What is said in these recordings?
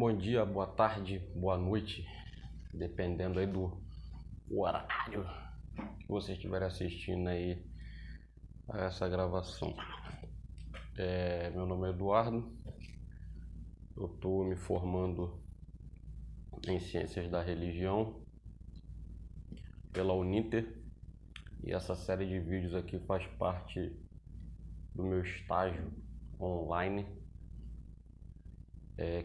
Bom dia, boa tarde, boa noite, dependendo aí do horário que você estiver assistindo aí a essa gravação. Meu nome é Eduardo, eu estou me formando em Ciências da Religião pela Uninter e essa série de vídeos aqui faz parte do meu estágio online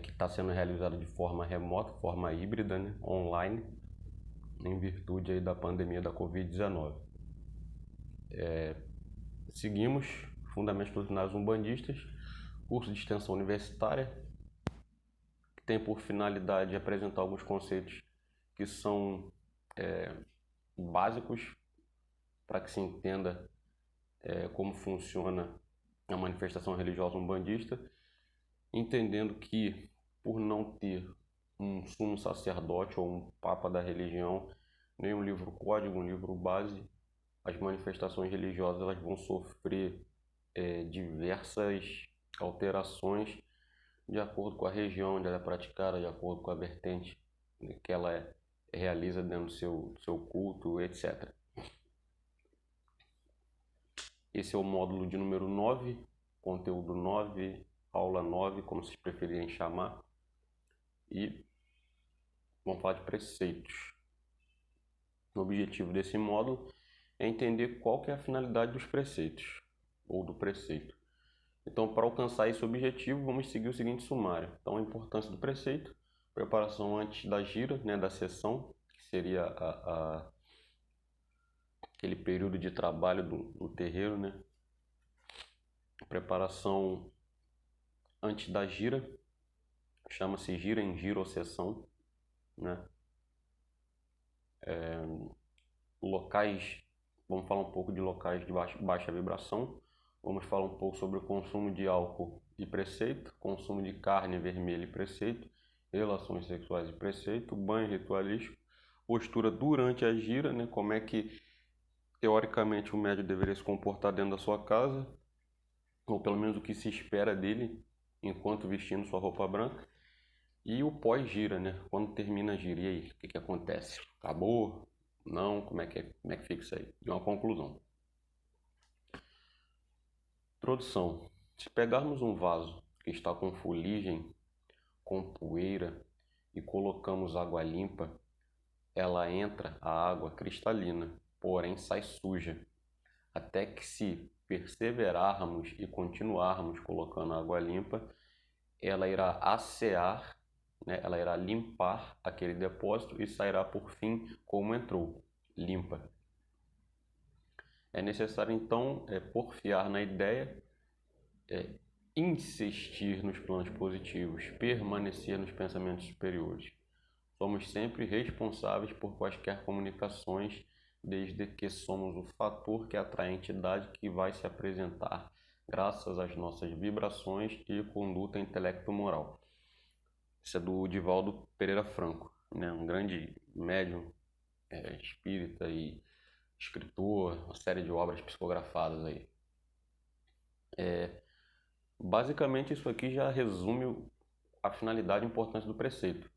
que está sendo realizado de forma remota, forma híbrida, né? Online, em virtude aí da pandemia da Covid-19. Seguimos Fundamentos Doutrinários Umbandistas, curso de extensão universitária, que tem por finalidade apresentar alguns conceitos que são básicos para que se entenda como funciona a manifestação religiosa umbandista, entendendo que, por não ter um sumo sacerdote ou um papa da religião, nem um livro código, um livro base, as manifestações religiosas elas vão sofrer diversas alterações de acordo com a região onde ela é praticada, de acordo com a vertente que ela realiza dentro do seu culto, etc. Esse é o módulo de número 9, conteúdo 9, aula 9, como vocês preferirem chamar. E vamos falar de preceitos. O objetivo desse módulo é entender qual que é a finalidade dos preceitos, ou do preceito. Então, para alcançar esse objetivo, vamos seguir o seguinte sumário. Então, a importância do preceito, preparação antes da gira, né, da sessão, que seria aquele período de trabalho do terreiro, né? Preparação antes da gira, chama-se gira em gira ou sessão, né? Locais, vamos falar um pouco de locais de baixa vibração, vamos falar um pouco sobre o consumo de álcool e preceito, consumo de carne vermelha e preceito, relações sexuais e preceito, banho ritualístico, postura durante a gira, né? Como é que teoricamente o médium deveria se comportar dentro da sua casa, ou pelo menos o que se espera dele enquanto vestindo sua roupa branca, e o pós-gira, né? Quando termina a gira, e aí, o que acontece? Acabou? Não? Como é que fica isso aí? E uma conclusão. Introdução. Se pegarmos um vaso que está com fuligem, com poeira, e colocamos água limpa, ela entra a água cristalina, porém sai suja. Até que se perseverarmos e continuarmos colocando água limpa, ela irá assear, né? Ela irá limpar aquele depósito e sairá por fim como entrou, limpa. É necessário então porfiar na ideia, insistir nos planos positivos, permanecer nos pensamentos superiores. Somos sempre responsáveis por quaisquer comunicações, desde que somos o fator que atrai a entidade que vai se apresentar, graças às nossas vibrações e conduta intelecto-moral. Isso é do Divaldo Pereira Franco, né? Um grande médium espírita e escritor, uma série de obras psicografadas aí. Basicamente isso aqui já resume a finalidade e importância do preceito,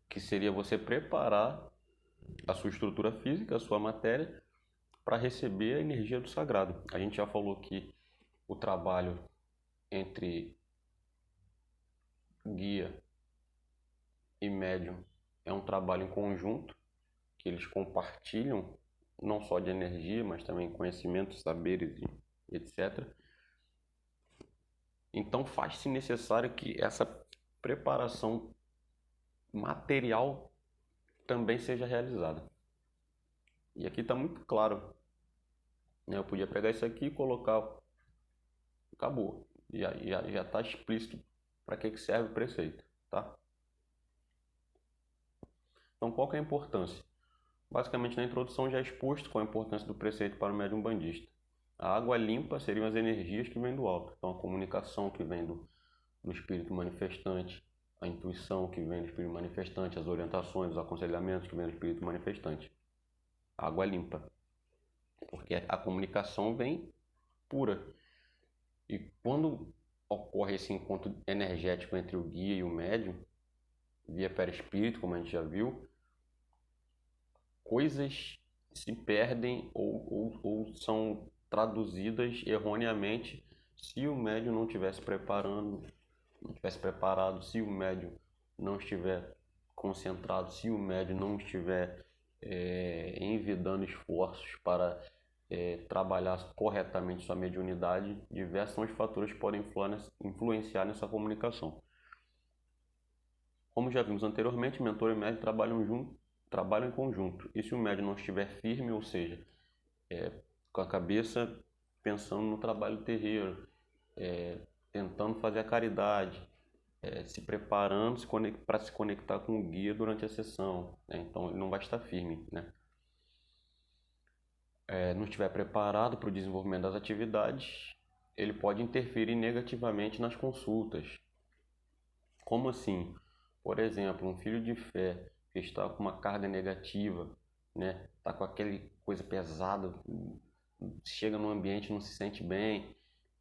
que seria você preparar a sua estrutura física, a sua matéria, para receber a energia do sagrado. A gente já falou que o trabalho entre guia e médium é um trabalho em conjunto, que eles compartilham não só de energia, mas também conhecimentos, saberes e etc. Então faz-se necessário que essa preparação material também seja realizada. E aqui está muito claro, né? Eu podia pegar isso aqui e colocar, acabou, já está explícito para que serve o preceito, tá? Então qual que é a importância? Basicamente na introdução já é exposto qual a importância do preceito para o médium umbandista. A água limpa seriam as energias que vêm do alto, então a comunicação que vem do espírito manifestante, a intuição que vem do espírito manifestante, as orientações, os aconselhamentos que vêm do espírito manifestante. Água limpa, porque a comunicação vem pura. E quando ocorre esse encontro energético entre o guia e o médium, via perispírito, como a gente já viu, coisas se perdem ou são traduzidas erroneamente se o médium não tivesse preparado, se o médium não estiver concentrado, se o médium não estiver envidando esforços para trabalhar corretamente sua mediunidade, diversos são os fatores que podem influenciar nessa comunicação. Como já vimos anteriormente, mentor e médium trabalham em conjunto. E se o médium não estiver firme, ou seja, com a cabeça pensando no trabalho terreiro, tentando fazer a caridade, se preparando para se conectar com o guia durante a sessão, né? Então ele não vai estar firme, né? Não estiver preparado para o desenvolvimento das atividades, ele pode interferir negativamente nas consultas. Como assim? Por exemplo, um filho de fé que está com uma carga negativa, né? Está com aquele coisa pesada, chega no ambiente não se sente bem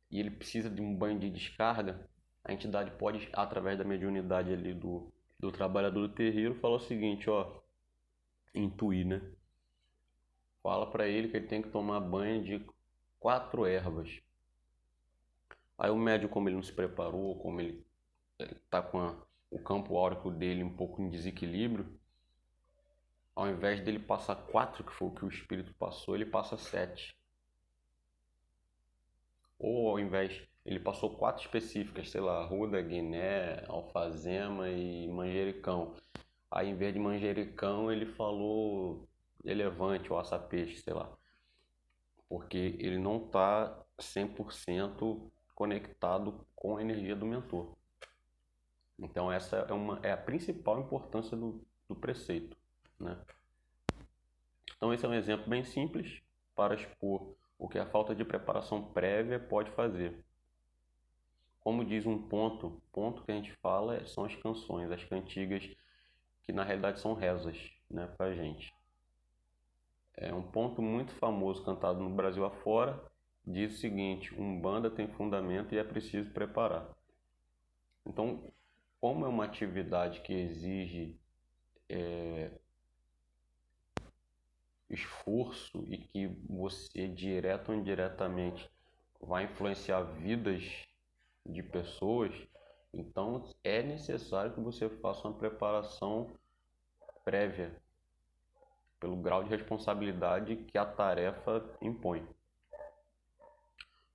e ele precisa de um banho de descarga, a entidade pode, através da mediunidade ali do trabalhador do terreiro, falar o seguinte, ó, intuir, né? Fala para ele que ele tem que tomar banho de 4 ervas. Aí o médium, como ele não se preparou, como ele está com o campo áurico dele um pouco em desequilíbrio, ao invés dele passar 4, que foi o que o espírito passou, ele passa 7. Ou ao invés, ele passou 4 específicas, sei lá, arruda, guiné, alfazema e manjericão. Aí em vez de manjericão ele falou elefante ou açapeixe, sei lá. Porque ele não está 100% conectado com a energia do mentor. Então essa é a principal importância do preceito, né? Então esse é um exemplo bem simples para expor o que a falta de preparação prévia pode fazer. Como diz um ponto que a gente fala são as canções, as cantigas, que na realidade são rezas, né, para a gente. É um ponto muito famoso cantado no Brasil afora, diz o seguinte: Umbanda tem fundamento e é preciso preparar. Então, como é uma atividade que exige esforço e que você, direto ou indiretamente, vai influenciar vidas de pessoas, então é necessário que você faça uma preparação prévia, pelo grau de responsabilidade que a tarefa impõe.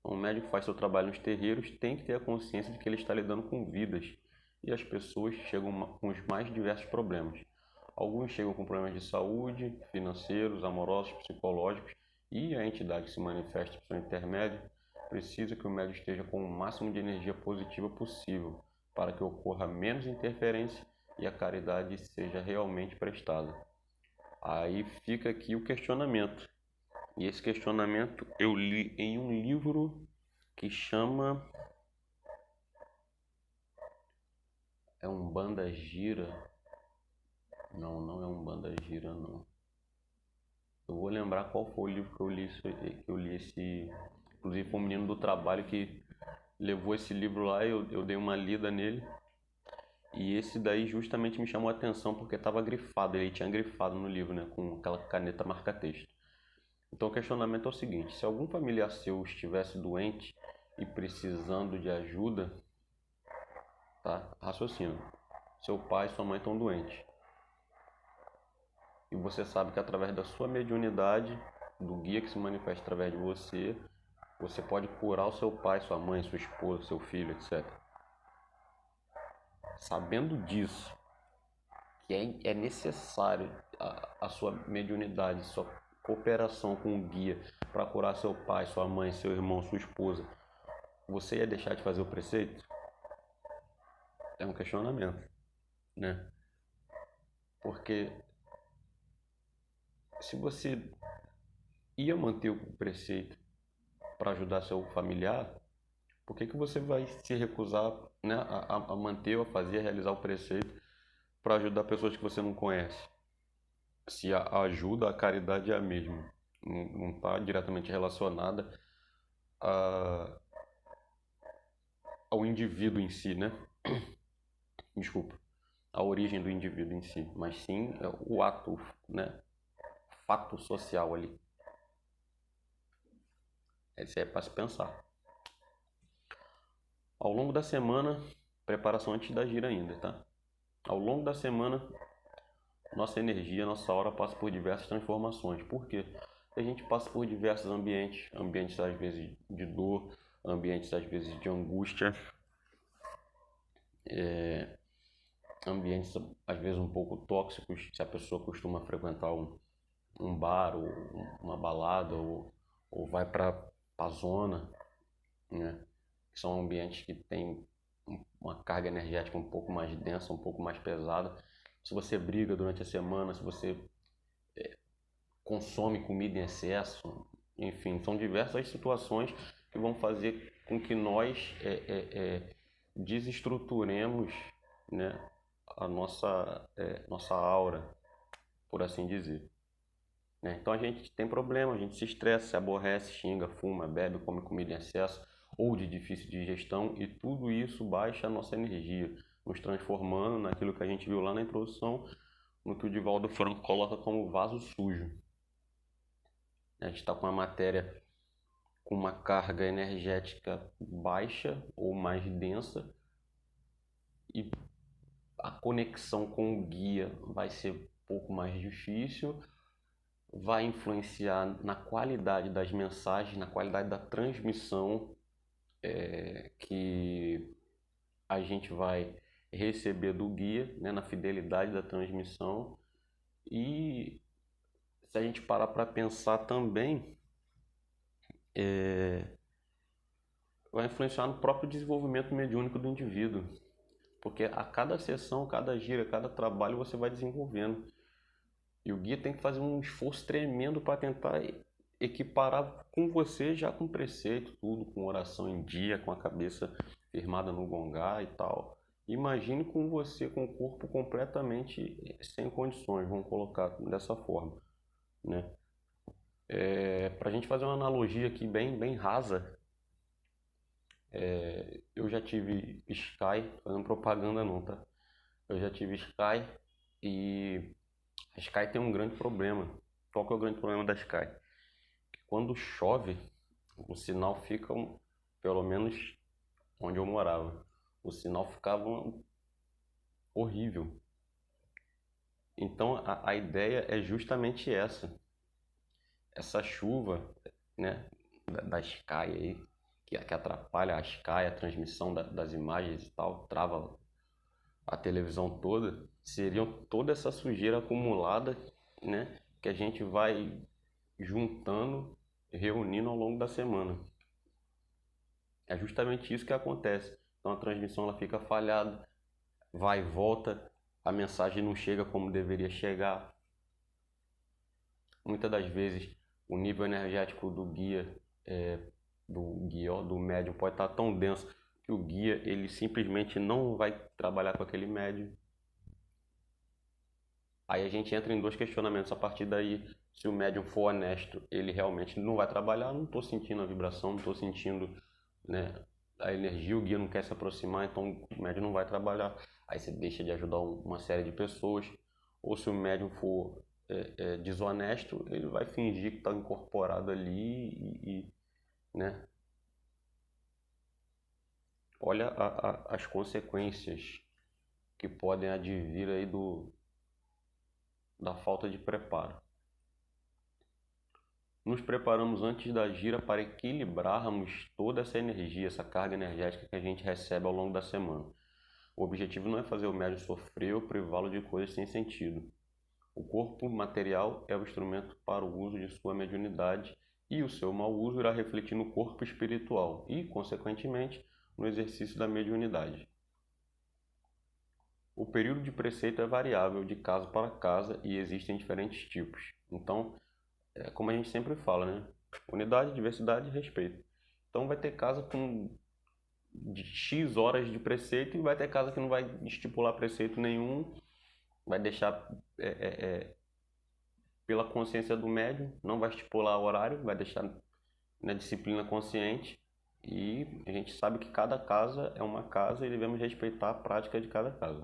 O médico faz seu trabalho nos terreiros, tem que ter a consciência de que ele está lidando com vidas e as pessoas chegam com os mais diversos problemas. Alguns chegam com problemas de saúde, financeiros, amorosos, psicológicos, e a entidade que se manifesta por seu intermédio precisa que o médico esteja com o máximo de energia positiva possível para que ocorra menos interferência e a caridade seja realmente prestada. Aí fica aqui o questionamento. E esse questionamento eu li em um livro que chama Umbanda Gira. Não, não é Umbanda Gira, não. Eu vou lembrar qual foi o livro que eu li esse. Inclusive foi um menino do trabalho que levou esse livro lá, eu dei uma lida nele. E esse daí justamente me chamou a atenção porque estava grifado, ele tinha grifado no livro, né, com aquela caneta marca-texto. Então o questionamento é o seguinte: se algum familiar seu estivesse doente e precisando de ajuda, tá? Raciocínio. Seu pai e sua mãe estão doentes. E você sabe que através da sua mediunidade, do guia que se manifesta através de você, você pode curar o seu pai, sua mãe, sua esposa, seu filho, etc. Sabendo disso, que é necessário a sua mediunidade, sua cooperação com o guia para curar seu pai, sua mãe, seu irmão, sua esposa, você ia deixar de fazer o preceito? É um questionamento, né? Porque se você ia manter o preceito para ajudar seu familiar, por que você vai se recusar, né, a manter, a fazer, a realizar o preceito para ajudar pessoas que você não conhece? Se a ajuda, a caridade é a mesma, não está diretamente relacionada a ao indivíduo em si, né? Desculpa, a origem do indivíduo em si, mas sim o ato, né? Fato social ali. Esse é para se pensar. Ao longo da semana, preparação antes da gira ainda, tá? Ao longo da semana, nossa energia, nossa aura passa por diversas transformações. Por quê? A gente passa por diversos ambientes, ambientes às vezes de dor, ambientes às vezes de angústia, ambientes às vezes um pouco tóxicos, se a pessoa costuma frequentar um bar ou uma balada ou vai para a zona, né? Que são ambientes que têm uma carga energética um pouco mais densa, um pouco mais pesada. Se você briga durante a semana, se você consome comida em excesso, enfim, são diversas situações que vão fazer com que nós desestruturemos, né, a nossa aura, por assim dizer. Né? Então a gente tem problema, a gente se estressa, se aborrece, xinga, fuma, bebe, come comida em excesso ou de difícil digestão e tudo isso baixa a nossa energia, nos transformando naquilo que a gente viu lá na introdução, no que o Divaldo Franco coloca como vaso sujo. A gente está com uma matéria com uma carga energética baixa ou mais densa e a conexão com o guia vai ser um pouco mais difícil, vai influenciar na qualidade das mensagens, na qualidade da transmissão que a gente vai receber do guia, né, na fidelidade da transmissão. E se a gente parar para pensar também, vai influenciar no próprio desenvolvimento mediúnico do indivíduo. Porque a cada sessão, cada gira, cada trabalho você vai desenvolvendo. E o guia tem que fazer um esforço tremendo para tentar equiparar com você já com preceito, tudo, com oração em dia, com a cabeça firmada no gongá e tal. Imagine com você com o corpo completamente sem condições, vamos colocar dessa forma, né? Para a gente fazer uma analogia aqui bem rasa, eu já tive Sky, fazendo propaganda não, tá? Eu já tive Sky e a Sky tem um grande problema. Qual que é o grande problema da Sky? Quando chove, o sinal fica, pelo menos onde eu morava, o sinal ficava horrível. Então a ideia é justamente essa chuva, né, da Sky aí, que atrapalha a Sky, a transmissão das imagens e tal, trava a televisão toda, seriam toda essa sujeira acumulada, né, que a gente vai juntando, reunindo ao longo da semana. É justamente isso que acontece. Então a transmissão ela fica falhada, vai e volta, a mensagem não chega como deveria chegar. Muitas das vezes o nível energético do guia, do médium pode estar tão denso que o guia ele simplesmente não vai trabalhar com aquele médium. Aí a gente entra em dois questionamentos a partir daí. Se o médium for honesto, ele realmente não vai trabalhar, não estou sentindo a vibração, não estou sentindo, né, a energia, o guia não quer se aproximar, então o médium não vai trabalhar. Aí você deixa de ajudar uma série de pessoas. Ou se o médium for desonesto, ele vai fingir que está incorporado ali né? Olha as consequências que podem advir aí da falta de preparo. Nos preparamos antes da gira para equilibrarmos toda essa energia, essa carga energética que a gente recebe ao longo da semana. O objetivo não é fazer o médium sofrer ou privá-lo de coisas sem sentido. O corpo material é o instrumento para o uso de sua mediunidade e o seu mau uso irá refletir no corpo espiritual e, consequentemente, no exercício da mediunidade. O período de preceito é variável de casa para casa e existem diferentes tipos. Então, como a gente sempre fala, né? Unidade, diversidade e respeito. Então vai ter casa com de X horas de preceito e vai ter casa que não vai estipular preceito nenhum, vai deixar pela consciência do médium, não vai estipular horário, vai deixar na disciplina consciente E a gente sabe que cada casa é uma casa e devemos respeitar a prática de cada casa.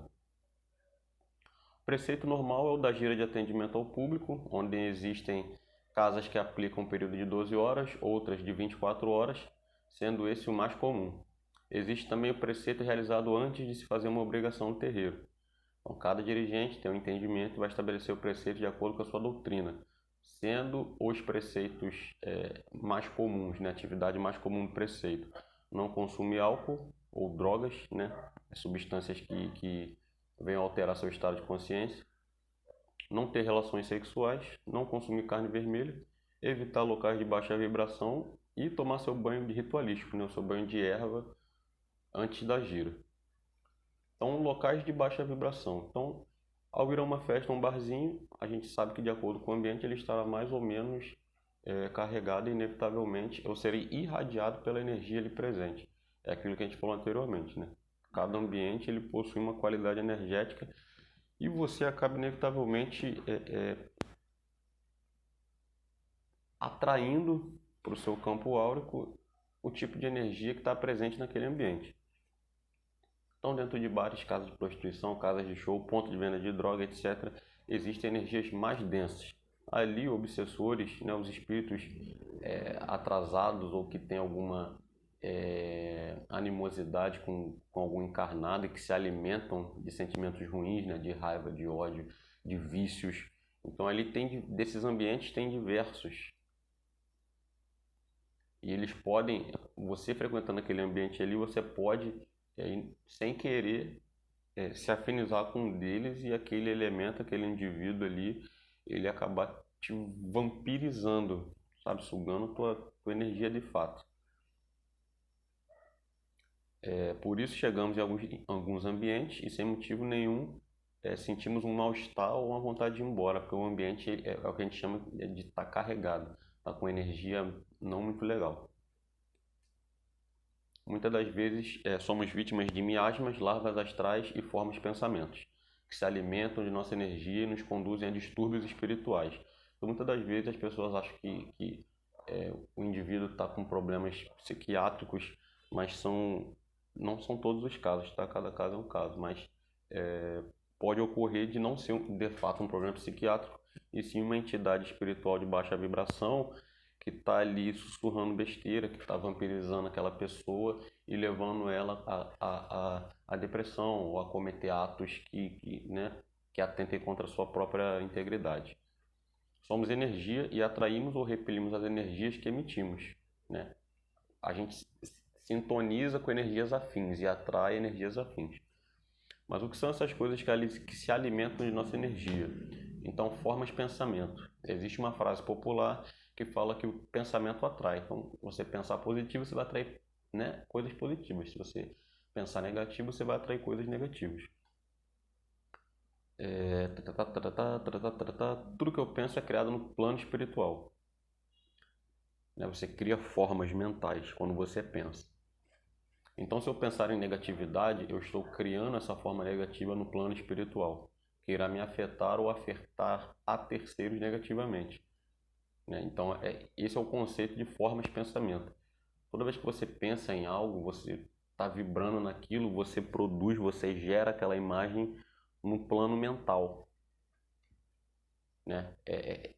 O preceito normal é o da gira de atendimento ao público, onde existem casas que aplicam um período de 12 horas, outras de 24 horas, sendo esse o mais comum. Existe também o preceito realizado antes de se fazer uma obrigação no terreiro. Então, cada dirigente tem um entendimento e vai estabelecer o preceito de acordo com a sua doutrina, sendo os preceitos mais comuns, né, a atividade mais comum do preceito: não consumir álcool ou drogas, né, substâncias que venham alterar seu estado de consciência, não ter relações sexuais, não consumir carne vermelha, evitar locais de baixa vibração e tomar seu banho de ritualístico, né, o seu banho de erva antes da gira. Então, locais de baixa vibração. Então, ao ir a uma festa, um barzinho, a gente sabe que de acordo com o ambiente ele estará mais ou menos carregado e inevitavelmente eu serei irradiado pela energia ali presente. É aquilo que a gente falou anteriormente, né? Cada ambiente ele possui uma qualidade energética e você acaba inevitavelmente atraindo para o seu campo áurico o tipo de energia que está presente naquele ambiente. Então, dentro de bares, casas de prostituição, casas de show, ponto de venda de droga, etc., existem energias mais densas. Ali, obsessores, né, os espíritos atrasados ou que têm alguma animosidade com algum encarnado e que se alimentam de sentimentos ruins, né, de raiva, de ódio, de vícios. Então, ali desses ambientes tem diversos. E eles podem, você frequentando aquele ambiente ali, você pode, sem querer, se afinizar com um deles e aquele elemento, aquele indivíduo ali, ele acabar te vampirizando, sabe? Sugando tua energia de fato. Por isso chegamos em alguns ambientes e sem motivo nenhum sentimos um mal-estar ou uma vontade de ir embora, porque o ambiente é o que a gente chama de estar carregado, tá com energia não muito legal. Muitas das vezes somos vítimas de miasmas, larvas astrais e formas de pensamentos, que se alimentam de nossa energia e nos conduzem a distúrbios espirituais. Então, muitas das vezes as pessoas acham que o indivíduo está com problemas psiquiátricos, mas não são todos os casos, tá? Cada caso é um caso, mas pode ocorrer de não ser de fato um problema psiquiátrico, e sim uma entidade espiritual de baixa vibração que está ali sussurrando besteira, que está vampirizando aquela pessoa e levando ela à depressão ou a cometer atos que atentem contra a sua própria integridade. Somos energia e atraímos ou repelimos as energias que emitimos, né? A gente sintoniza com energias afins e atrai energias afins. Mas o que são essas coisas que se alimentam de nossa energia? Então, formas de pensamento. Existe uma frase popular que fala que o pensamento atrai. Então, você pensar positivo, você vai atrair, né, coisas positivas. Se você pensar negativo, você vai atrair coisas negativas. Tudo que eu penso é criado no plano espiritual. Você cria formas mentais quando você pensa. Então, se eu pensar em negatividade, eu estou criando essa forma negativa no plano espiritual, que irá me afetar ou afetar a terceiros negativamente. Então, esse é o conceito de formas de pensamento. Toda vez que você pensa em algo, você está vibrando naquilo, você produz, você gera aquela imagem no plano mental.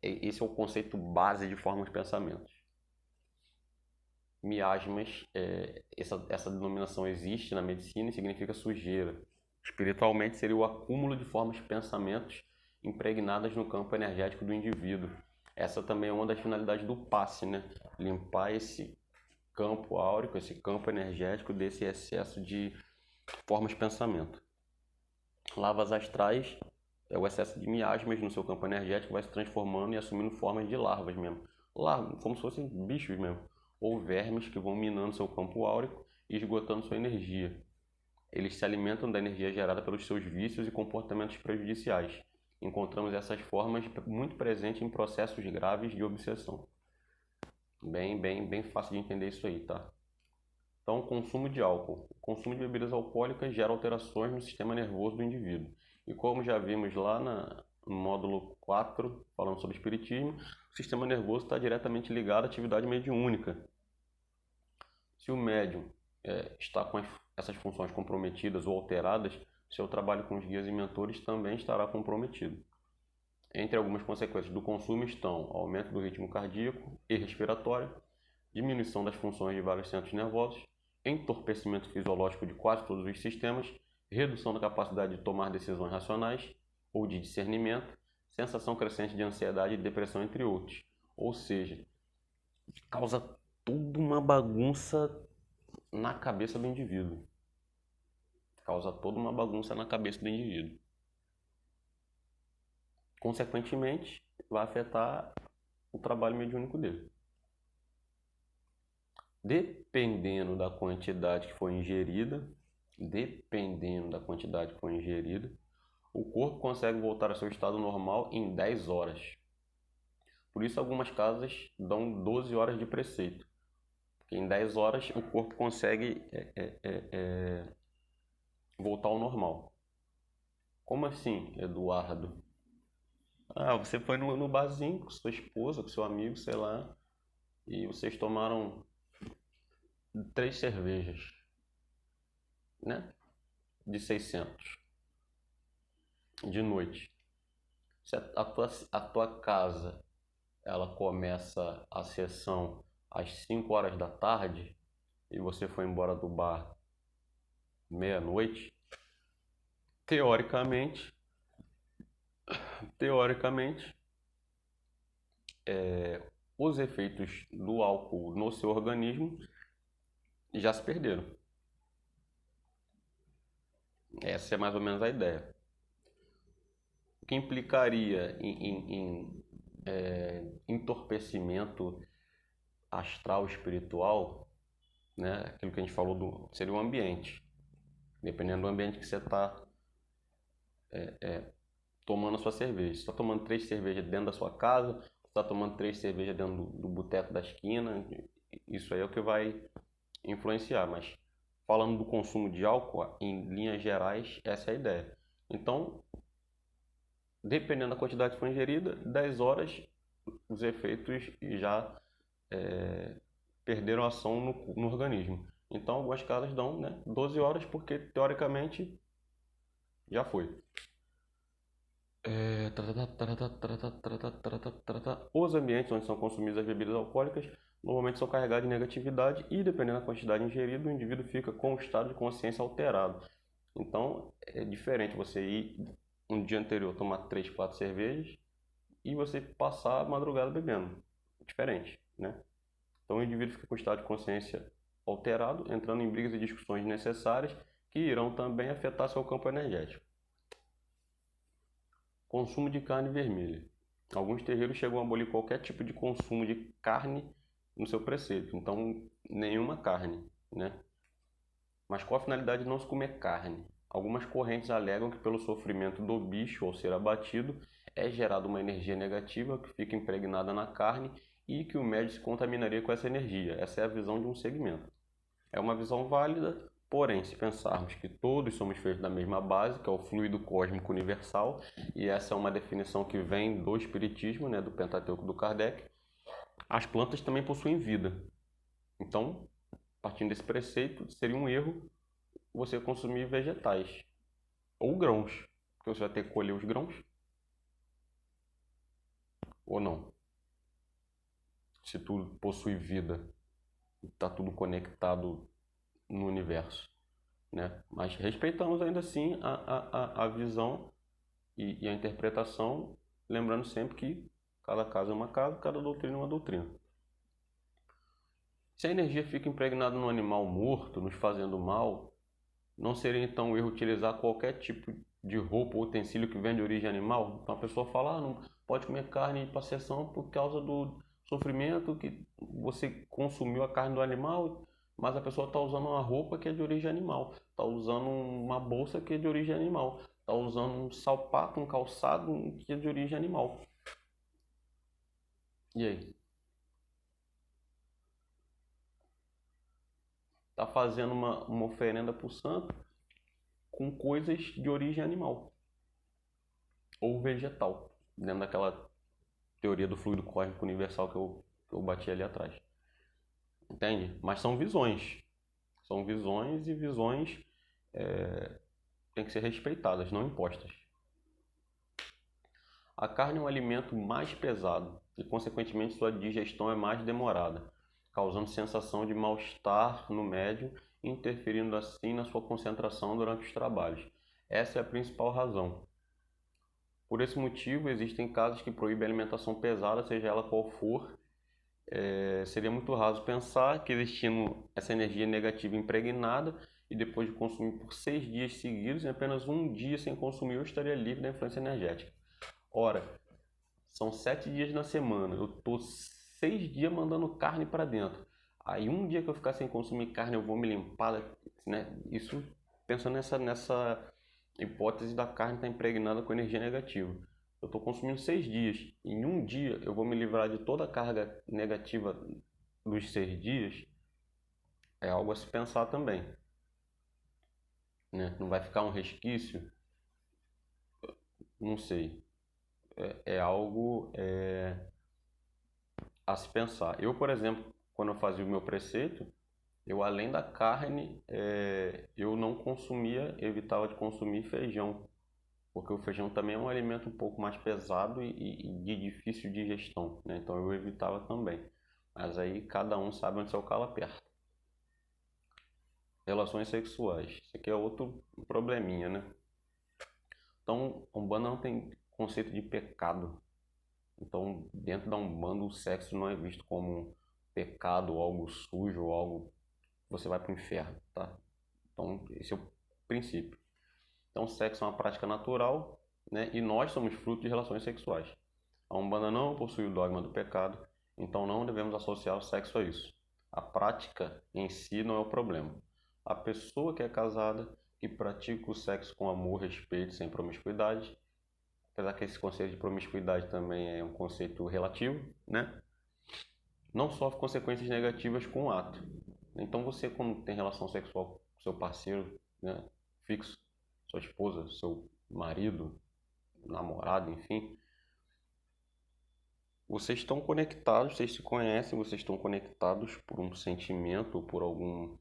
Esse é o conceito base de formas de pensamento. Miasmas, essa denominação existe na medicina e significa sujeira. Espiritualmente seria o acúmulo de formas de pensamentos impregnadas no campo energético do indivíduo. Essa também é uma das finalidades do passe, né? Limpar esse campo áurico, esse campo energético desse excesso de formas de pensamento. Lavas astrais é o excesso de miasmas no seu campo energético, vai se transformando e assumindo formas de larvas mesmo. Larvas, como se fossem bichos mesmo, ou vermes que vão minando seu campo áurico e esgotando sua energia. Eles se alimentam da energia gerada pelos seus vícios e comportamentos prejudiciais. Encontramos essas formas muito presentes em processos graves de obsessão. Bem fácil de entender isso aí, tá? Então, consumo de álcool. O consumo de bebidas alcoólicas gera alterações no sistema nervoso do indivíduo. E como já vimos lá no módulo 4, falando sobre espiritismo, o sistema nervoso está diretamente ligado à atividade mediúnica. Se o médium está com essas funções comprometidas ou alteradas, seu trabalho com os guias e mentores também estará comprometido. Entre algumas consequências do consumo estão aumento do ritmo cardíaco e respiratório, diminuição das funções de vários centros nervosos, entorpecimento fisiológico de quase todos os sistemas, redução da capacidade de tomar decisões racionais ou de discernimento, sensação crescente de ansiedade e depressão, entre outros. Ou seja, causa toda uma bagunça na cabeça do indivíduo. Causa toda uma bagunça na cabeça do indivíduo. Consequentemente, vai afetar o trabalho mediúnico dele. Dependendo da quantidade que foi ingerida, o corpo consegue voltar ao seu estado normal em 10 horas. Por isso, algumas casas dão 12 horas de preceito. Porque em 10 horas o corpo consegue voltar ao normal. Como assim, Eduardo? Você foi no barzinho com sua esposa, com seu amigo, sei lá, e vocês tomaram 3 cervejas, né? De 600 de noite. Se a tua casa ela começa a sessão às 5 horas da tarde e você foi embora do bar meia-noite, teoricamente, os efeitos do álcool no seu organismo já se perderam. Essa é mais ou menos a ideia. O que implicaria em entorpecimento astral espiritual, né? Aquilo que a gente falou seria o ambiente. Dependendo do ambiente que você está tomando a sua cerveja. Você está tomando 3 cervejas dentro da sua casa, você está tomando 3 cervejas dentro do boteco da esquina, isso aí é o que vai influenciar. Mas falando do consumo de álcool, em linhas gerais, essa é a ideia. Então, dependendo da quantidade que for ingerida, 10 horas os efeitos já perderam ação no organismo. Então, algumas casas dão 12 horas porque, teoricamente, já foi. Os ambientes onde são consumidas as bebidas alcoólicas normalmente são carregados de negatividade e, dependendo da quantidade ingerida, o indivíduo fica com um estado de consciência alterado. Então, é diferente você ir um dia anterior tomar 3, 4 cervejas e você passar a madrugada bebendo. É diferente, né? Então, o indivíduo fica com um estado de consciência alterado, entrando em brigas e discussões desnecessárias que irão também afetar seu campo energético. Consumo de carne vermelha. Alguns terreiros chegam a abolir qualquer tipo de consumo de carne no seu preceito. Então, nenhuma carne, né? Mas qual a finalidade de não se comer carne? Algumas correntes alegam que pelo sofrimento do bicho ao ser abatido é gerada uma energia negativa que fica impregnada na carne e que o médium se contaminaria com essa energia. Essa é a visão de um segmento. É uma visão válida, porém, se pensarmos que todos somos feitos da mesma base, que é o fluido cósmico universal, e essa é uma definição que vem do Espiritismo, né, do Pentateuco do Kardec, as plantas também possuem vida. Então, partindo desse preceito, seria um erro você consumir vegetais ou grãos, porque você vai ter que colher os grãos ou não. Se tudo possui vida, está tudo conectado no universo, né? Mas respeitamos ainda assim a visão e a interpretação, lembrando sempre que cada caso é uma casa, cada doutrina é uma doutrina. Se a energia fica impregnada no animal morto, nos fazendo mal, não seria então um erro utilizar qualquer tipo de roupa ou utensílio que vem de origem animal? Então a pessoa fala, não pode comer carne para sessão por causa do sofrimento que você consumiu a carne do animal, mas a pessoa está usando uma roupa que é de origem animal, está usando uma bolsa que é de origem animal, está usando um sapato, um calçado que é de origem animal. E aí? Está fazendo uma oferenda para o santo com coisas de origem animal ou vegetal, dentro daquela teoria do fluido cósmico universal que eu bati ali atrás. entende? Mas são visões. São visões e visões têm que ser respeitadas, não impostas. A carne é um alimento mais pesado e, consequentemente, sua digestão é mais demorada, causando sensação de mal-estar no médium e interferindo assim na sua concentração durante os trabalhos. Essa é a principal razão. Por esse motivo, existem casos que proíbem a alimentação pesada, seja ela qual for. Seria muito raso pensar que, existindo essa energia negativa impregnada e depois de consumir por 6 dias seguidos, em apenas um dia sem consumir, eu estaria livre da influência energética. Ora, são 7 dias na semana, eu tô 6 dias mandando carne para dentro. Aí um dia que eu ficar sem consumir carne, eu vou me limpar, né? Isso pensando nessa hipótese da carne estar impregnada com energia negativa. Eu estou consumindo 6 dias. Em um dia eu vou me livrar de toda a carga negativa dos 6 dias. É algo a se pensar também, né? Não vai ficar um resquício? Não sei. É algo a se pensar. Eu, por exemplo, quando eu fazia o meu preceito, eu além da carne, eu não consumia, evitava de consumir feijão, porque o feijão também é um alimento um pouco mais pesado e de difícil digestão, né? Então eu evitava também. Mas aí cada um sabe onde seu calo aperta. Relações sexuais. Isso aqui é outro probleminha, né? Então, a Umbanda não tem conceito de pecado. Então, dentro da Umbanda, o sexo não é visto como um pecado, ou algo sujo, ou algo que você vai para o inferno, tá? Então, esse é o princípio. Então, o sexo é uma prática natural, né? E nós somos fruto de relações sexuais. A Umbanda não possui o dogma do pecado, então não devemos associar o sexo a isso. A prática em si não é o problema. A pessoa que é casada, que pratica o sexo com amor, respeito, sem promiscuidade, apesar que esse conceito de promiscuidade também é um conceito relativo, né? Não sofre consequências negativas com o ato. Então você, quando tem relação sexual com seu parceiro, né, fixo, sua esposa, seu marido, namorado, enfim, vocês estão conectados, vocês se conhecem, vocês estão conectados por um sentimento, por algum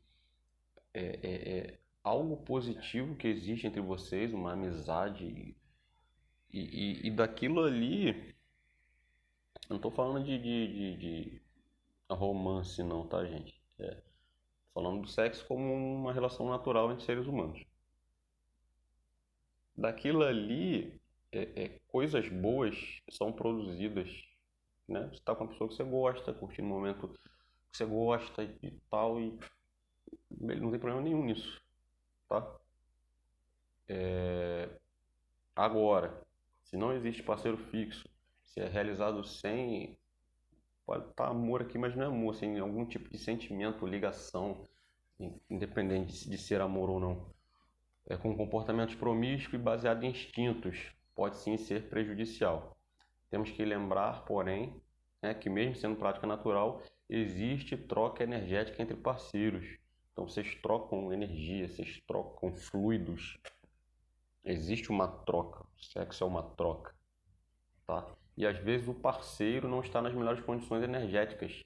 algo positivo que existe entre vocês, uma amizade e daquilo ali, eu não estou falando de romance não, tá, gente? Falando do sexo como uma relação natural entre seres humanos. Daquilo ali, coisas boas são produzidas, né? Você está com uma pessoa que você gosta, curtindo um momento que você gosta e tal, e não tem problema nenhum nisso, tá? Agora, se não existe parceiro fixo, se é realizado sem, pode estar amor aqui, mas não é amor, sem algum tipo de sentimento, ligação, independente de ser amor ou não. Com comportamentos promíscuos e baseado em instintos, pode sim ser prejudicial. Temos que lembrar, porém, né, que mesmo sendo prática natural, existe troca energética entre parceiros. Então vocês trocam energia, vocês trocam fluidos. Existe uma troca. O sexo é uma troca, tá? E às vezes o parceiro não está nas melhores condições energéticas.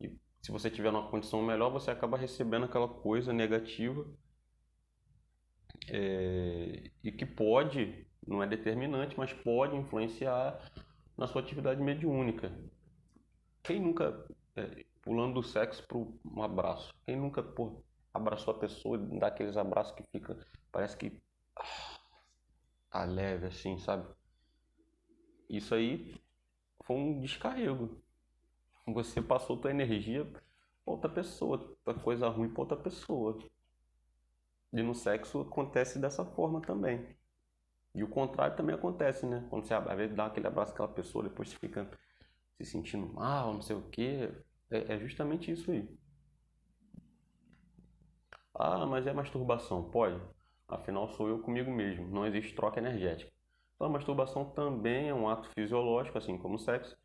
E se você tiver numa condição melhor, você acaba recebendo aquela coisa negativa e que pode, não é determinante, mas pode influenciar na sua atividade mediúnica. Quem nunca, pulando do sexo para um abraço, quem nunca abraçou a pessoa e dá aqueles abraços que fica, parece que tá leve assim, sabe? Isso aí foi um descarrego. Você passou tua energia pra outra pessoa, tua coisa ruim pra outra pessoa. E no sexo acontece dessa forma também. E o contrário também acontece, né? Quando você às vezes dá aquele abraço àquela pessoa, depois você fica se sentindo mal, não sei o quê. É justamente isso aí. Ah, mas é masturbação. Pode. Afinal, sou eu comigo mesmo. Não existe troca energética. Então, a masturbação também é um ato fisiológico, assim como o sexo.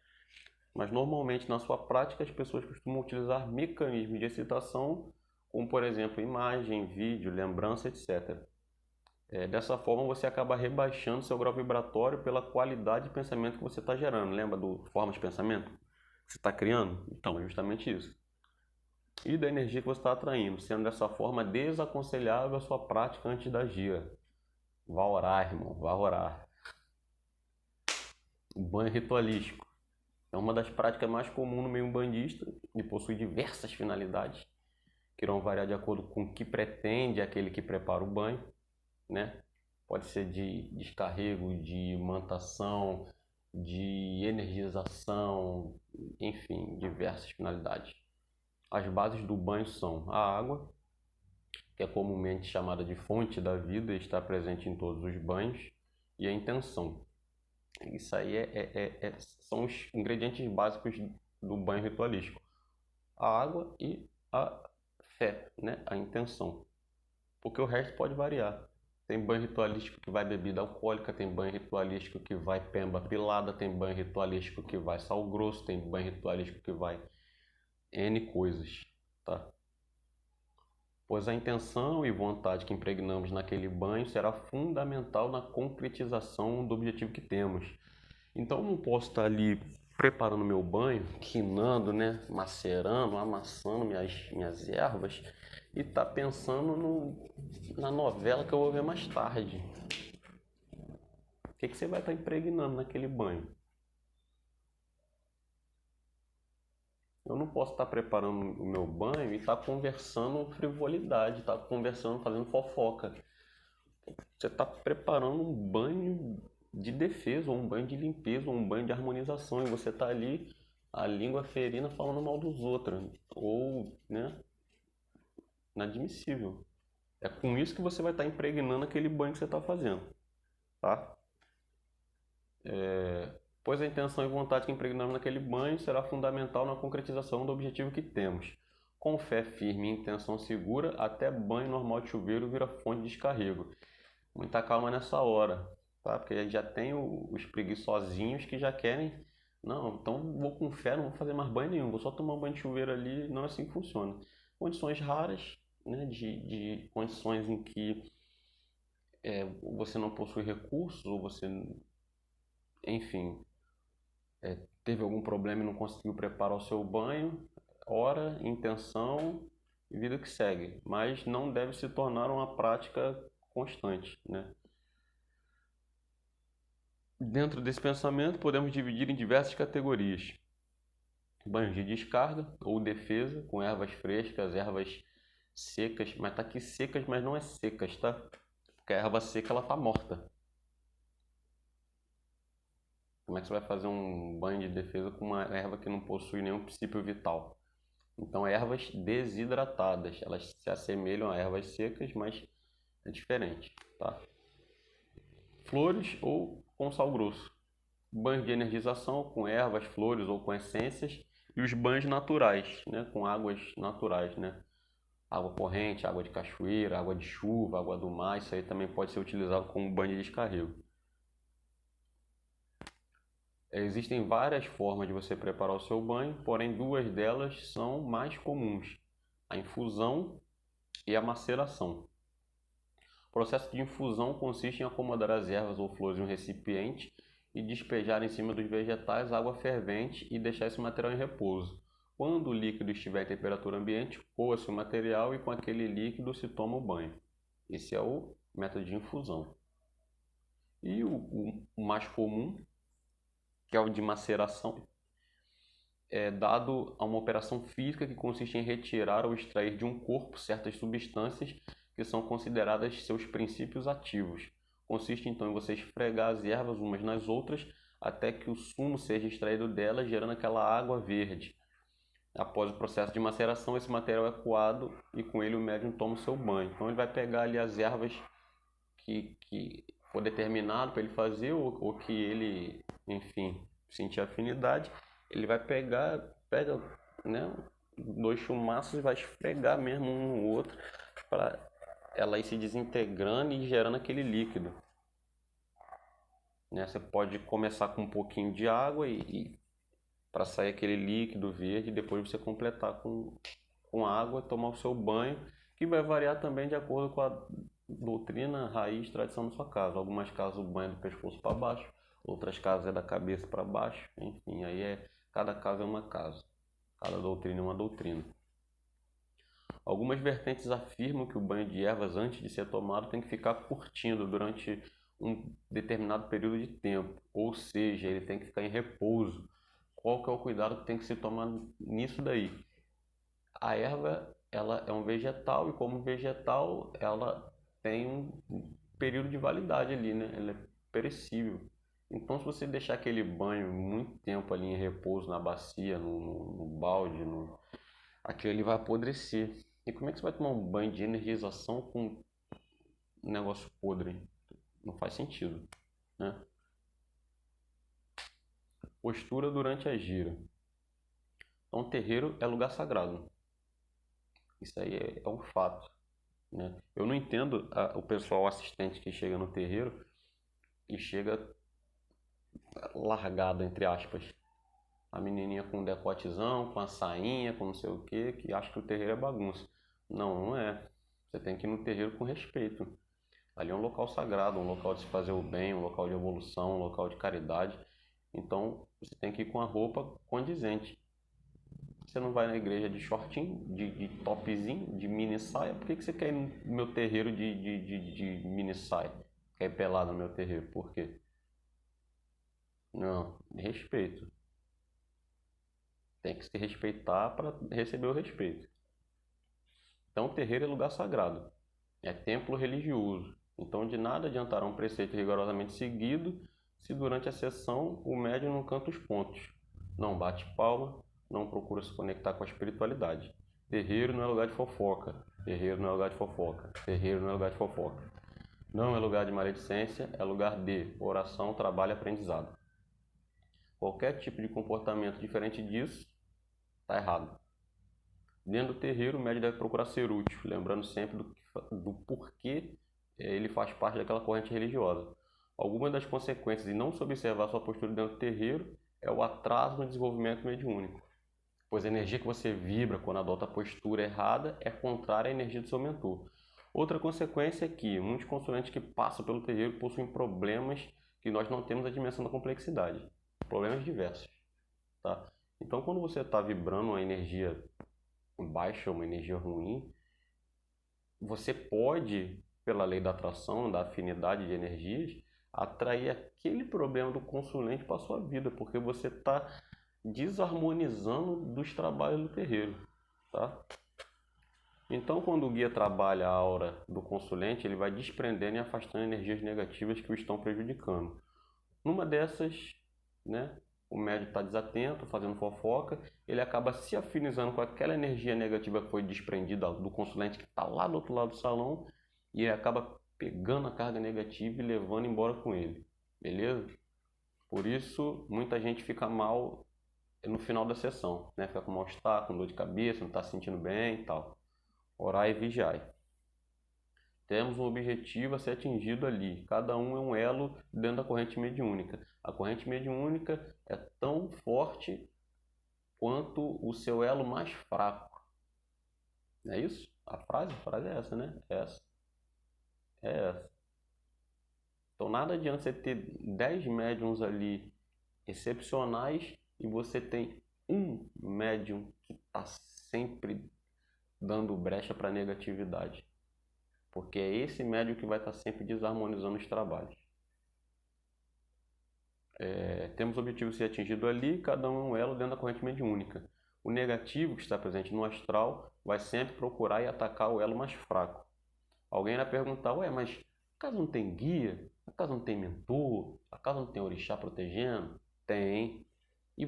Mas normalmente na sua prática as pessoas costumam utilizar mecanismos de excitação, como por exemplo imagem, vídeo, lembrança, etc. Dessa forma você acaba rebaixando seu grau vibratório pela qualidade de pensamento que você está gerando. Lembra do forma de pensamento? você está criando? Então, é justamente isso. E da energia que você está atraindo, sendo dessa forma desaconselhável a sua prática antes da gira. Vá orar, irmão, vá orar. O banho ritualístico é uma das práticas mais comuns no meio umbandista e possui diversas finalidades, que irão variar de acordo com o que pretende aquele que prepara o banho, né? Pode ser de descarrego, de imantação, de energização, enfim, diversas finalidades. As bases do banho são a água, que é comumente chamada de fonte da vida e está presente em todos os banhos, e a intenção. Isso aí são os ingredientes básicos do banho ritualístico. A água e a fé, né? A intenção. Porque o resto pode variar. Tem banho ritualístico que vai bebida alcoólica, tem banho ritualístico que vai pemba pilada, tem banho ritualístico que vai sal grosso, tem banho ritualístico que vai N coisas, tá? Pois a intenção e vontade que impregnamos naquele banho será fundamental na concretização do objetivo que temos. Então eu não posso estar ali preparando meu banho, quinando, né, macerando, amassando minhas ervas e tá pensando na novela que eu vou ver mais tarde. O que você vai estar impregnando naquele banho? Eu não posso estar preparando o meu banho e estar conversando frivolidade, estar conversando, fazendo fofoca. Você está preparando um banho de defesa, ou um banho de limpeza, ou um banho de harmonização, e você está ali, a língua ferina, falando mal dos outros, ou, né, inadmissível. É com isso que você vai estar impregnando aquele banho que você está fazendo, tá? Pois a intenção e vontade que impregnamos naquele banho será fundamental na concretização do objetivo que temos. Com fé firme e intenção segura, até banho normal de chuveiro vira fonte de descarrego. Muita calma nessa hora, tá? Porque já tem os preguiçosinhos que já querem. Não, então vou com fé, não vou fazer mais banho nenhum, vou só tomar um banho de chuveiro ali. Não é assim que funciona. Condições raras, né? De condições em que você não possui recursos, ou você, enfim, teve algum problema e não conseguiu preparar o seu banho, hora, intenção e vida que segue. Mas não deve se tornar uma prática constante, né? Dentro desse pensamento, podemos dividir em diversas categorias. Banhos de descarga ou defesa, com ervas frescas, ervas secas, mas tá aqui secas, mas não é secas, tá? Porque a erva seca, ela tá morta. Como é que você vai fazer um banho de defesa com uma erva que não possui nenhum princípio vital? Então, ervas desidratadas, elas se assemelham a ervas secas, mas é diferente, tá? Flores ou com sal grosso. Banhos de energização com ervas, flores ou com essências. E os banhos naturais, né? Com águas naturais, né? Água corrente, água de cachoeira, água de chuva, água do mar. Isso aí também pode ser utilizado como banho de descarrego. Existem várias formas de você preparar o seu banho, porém duas delas são mais comuns: a infusão e a maceração. O processo de infusão consiste em acomodar as ervas ou flores em um recipiente e despejar em cima dos vegetais água fervente e deixar esse material em repouso. Quando o líquido estiver em temperatura ambiente, coa-se o material e com aquele líquido se toma o banho. Esse é o método de infusão. E o mais comum, que é o de maceração, é dado a uma operação física que consiste em retirar ou extrair de um corpo certas substâncias que são consideradas seus princípios ativos. Consiste então em você esfregar as ervas umas nas outras até que o sumo seja extraído delas, gerando aquela água verde. Após o processo de maceração, esse material é coado e com ele o médium toma o seu banho. Então ele vai pegar ali as ervas que for determinado para ele fazer, ou que ele, enfim, sentir afinidade, ele vai pega, né, dois chumaços e vai esfregar mesmo um no outro para ela ir se desintegrando e gerando aquele líquido. Né? Você pode começar com um pouquinho de água e para sair aquele líquido verde, e depois você completar com água, tomar o seu banho, que vai variar também de acordo com a doutrina, raiz, tradição da sua casa. Algumas casas o banho é do pescoço para baixo, outras casas é da cabeça para baixo, enfim, aí Cada caso é uma casa, cada doutrina é uma doutrina. Algumas vertentes afirmam que o banho de ervas antes de ser tomado tem que ficar curtindo durante um determinado período de tempo, ou seja, ele tem que ficar em repouso. Qual que é o cuidado que tem que se tomar nisso daí? A erva, ela é um vegetal e como vegetal, ela tem um período de validade ali, né? Ela é perecível. Então, se você deixar aquele banho muito tempo ali em repouso na bacia, no balde, aquilo ali vai apodrecer. E como é que você vai tomar um banho de energização com um negócio podre? Não faz sentido, né? Postura durante a gira. Então, terreiro é lugar sagrado. Isso aí é um fato, né? Eu não entendo o pessoal assistente que chega no terreiro e chega largado, entre aspas. A menininha com decotezão, com a sainha, com não sei o que acha que o terreiro é bagunça. Não, não é. Você tem que ir no terreiro com respeito. Ali é um local sagrado, um local de se fazer o bem, um local de evolução, um local de caridade. Então, você tem que ir com a roupa condizente. Você não vai na igreja de shortinho, de topzinho, de mini saia. Por que você quer ir no meu terreiro de mini saia? Quer ir pelado no meu terreiro? Por quê? Não, respeito. Tem que se respeitar para receber o respeito. Então, o terreiro é lugar sagrado. É templo religioso. Então, de nada adiantará um preceito rigorosamente seguido se durante a sessão o médium não canta os pontos, não bate palma, não procura se conectar com a espiritualidade. Terreiro não é lugar de fofoca. Terreiro não é lugar de fofoca. Terreiro não é lugar de fofoca. Não é lugar de maledicência, é lugar de oração, trabalho e aprendizado. Qualquer tipo de comportamento diferente disso está errado. Dentro do terreiro, o médium deve procurar ser útil, lembrando sempre do porquê ele faz parte daquela corrente religiosa. Algumas das consequências de não se observar sua postura dentro do terreiro é o atraso no desenvolvimento mediúnico, pois a energia que você vibra quando adota a postura errada é contrária à energia do seu mentor. Outra consequência é que muitos consulentes que passam pelo terreiro possuem problemas que nós não temos a dimensão da complexidade, problemas diversos, tá? Então, quando você está vibrando uma energia baixa, uma energia ruim, você pode, pela lei da atração, da afinidade de energias, atrair aquele problema do consulente para a sua vida, porque você está desarmonizando dos trabalhos do terreiro, tá? Então, quando o guia trabalha a aura do consulente, ele vai desprendendo e afastando energias negativas que o estão prejudicando. Numa dessas, né, o médium está desatento, fazendo fofoca, ele acaba se afinizando com aquela energia negativa que foi desprendida do consulente que está lá do outro lado do salão e ele acaba pegando a carga negativa e levando embora com ele, beleza? Por isso, muita gente fica mal no final da sessão, né? Fica com mal-estar, com dor de cabeça, não está se sentindo bem e tal. Orai e vigiai. Temos um objetivo a ser atingido ali. Cada um é um elo dentro da corrente mediúnica. A corrente mediúnica é tão forte quanto o seu elo mais fraco. Não é isso? A frase é essa, né? Essa. É essa. Então nada adianta você ter 10 médiums ali excepcionais e você tem um médium que está sempre dando brecha para negatividade. Porque é esse médium que vai estar sempre desarmonizando os trabalhos. Temos o objetivo a ser atingido ali, cada um é um elo dentro da corrente mediúnica. O negativo que está presente no astral vai sempre procurar e atacar o elo mais fraco. Alguém vai perguntar, ué, mas acaso não tem guia? Acaso não tem mentor? Acaso não tem orixá protegendo? Tem.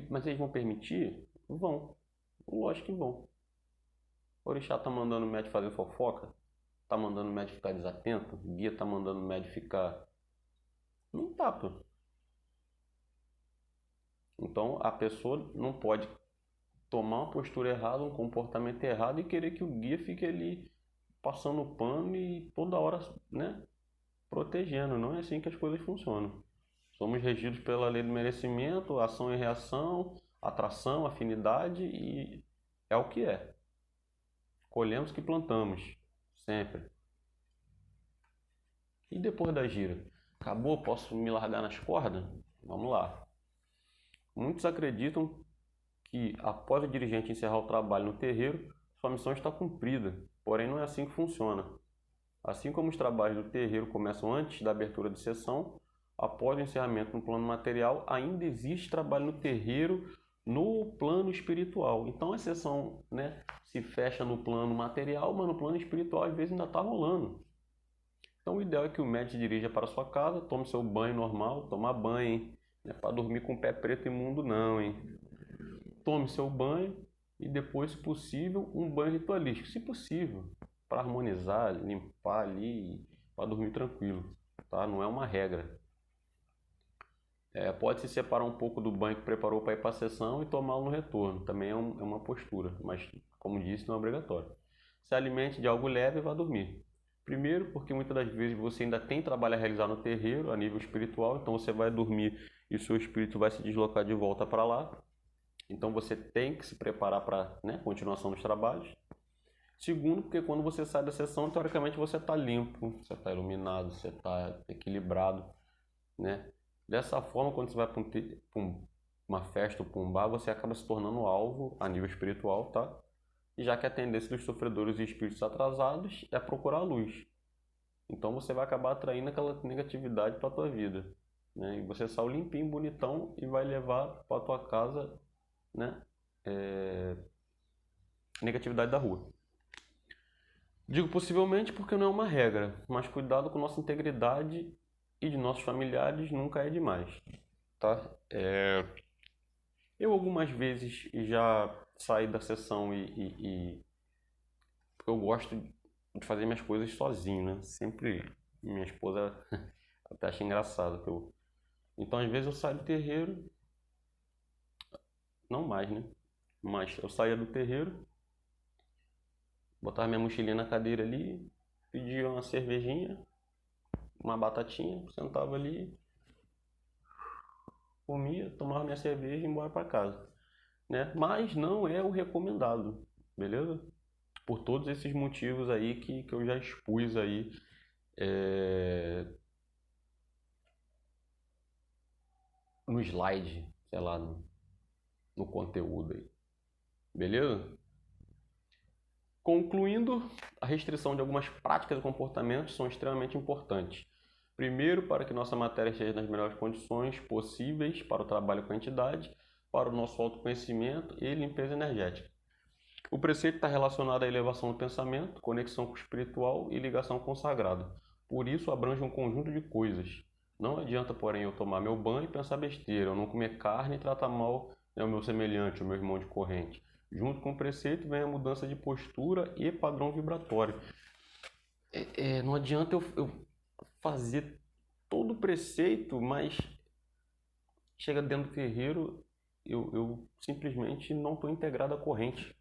Mas eles vão permitir? Vão. Lógico que vão. O orixá está mandando o médium fazer fofoca? Está mandando o médium ficar desatento? O guia está mandando o médium ficar... Não tá, pô. Então a pessoa não pode tomar uma postura errada, um comportamento errado e querer que o guia fique ali passando pano e toda hora, né, protegendo. Não é assim que as coisas funcionam. Somos regidos pela lei do merecimento, ação e reação, atração, afinidade e é o que é. Colhemos o que plantamos, sempre. E depois da gira? Acabou? Posso me largar nas cordas? Vamos lá. Muitos acreditam que após o dirigente encerrar o trabalho no terreiro, sua missão está cumprida. Porém, não é assim que funciona. Assim como os trabalhos do terreiro começam antes da abertura de sessão, após o encerramento no plano material, ainda existe trabalho no terreiro no plano espiritual. Então a sessão, né, se fecha no plano material, mas no plano espiritual às vezes ainda está rolando. Então o ideal é que o médico dirija para a sua casa, tome seu banho normal, tomar banho, hein? Não é para dormir com o pé preto imundo não, hein? Tome seu banho e depois, se possível, um banho ritualístico, se possível, para harmonizar, limpar ali, para dormir tranquilo, tá? Não é uma regra. Pode se separar um pouco do banho que preparou para ir para a sessão e tomá-lo no retorno. Também é uma postura, mas, como disse, não é obrigatório. Se alimente de algo leve e vá dormir. Primeiro, porque muitas das vezes você ainda tem trabalho a realizar no terreiro, a nível espiritual, então você vai dormir e o seu espírito vai se deslocar de volta para lá. Então você tem que se preparar para, né, continuação dos trabalhos. Segundo, porque quando você sai da sessão, teoricamente você está limpo, você está iluminado, você está equilibrado, né? Dessa forma, quando você vai para uma festa ou para um bar, você acaba se tornando alvo a nível espiritual, tá? E já que a tendência dos sofredores e espíritos atrasados é procurar a luz. Então você vai acabar atraindo aquela negatividade para a tua vida, né? E você saiu limpinho, bonitão e vai levar para a tua casa, né, negatividade da rua. Digo possivelmente porque não é uma regra, mas cuidado com nossa integridade e de nossos familiares nunca é demais, tá? Eu algumas vezes já saí da sessão porque eu gosto de fazer minhas coisas sozinho, né? Sempre minha esposa até acha engraçado que eu... Então às vezes eu saio do terreiro, não mais, né? Mas eu saía do terreiro, botava minha mochilinha na cadeira ali, pedia uma cervejinha, uma batatinha, sentava ali, comia, tomava minha cerveja e ia embora para casa, né? Mas não é o recomendado, beleza? Por todos esses motivos aí que eu já expus aí no slide, sei lá, no conteúdo aí, beleza? Concluindo, a restrição de algumas práticas e comportamentos são extremamente importantes. Primeiro, para que nossa matéria esteja nas melhores condições possíveis para o trabalho com a entidade, para o nosso autoconhecimento e limpeza energética. O preceito está relacionado à elevação do pensamento, conexão com o espiritual e ligação com o sagrado. Por isso, abrange um conjunto de coisas. Não adianta, porém, eu tomar meu banho e pensar besteira, eu não comer carne e tratar mal, né, o meu semelhante, o meu irmão de corrente. Junto com o preceito vem a mudança de postura e padrão vibratório. Não adianta eu fazer todo o preceito, mas chega dentro do terreiro, eu simplesmente não estou integrado à corrente,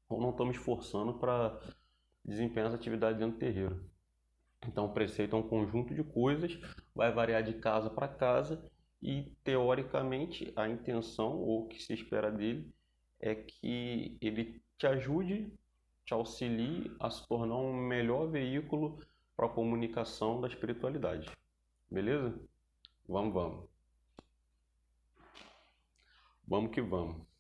ou não estou me esforçando para desempenhar as atividades dentro do terreiro. Então o preceito é um conjunto de coisas, vai variar de casa para casa e teoricamente a intenção ou o que se espera dele é que ele te ajude, te auxilie a se tornar um melhor veículo para a comunicação da espiritualidade. Beleza? Vamos. Vamos que vamos.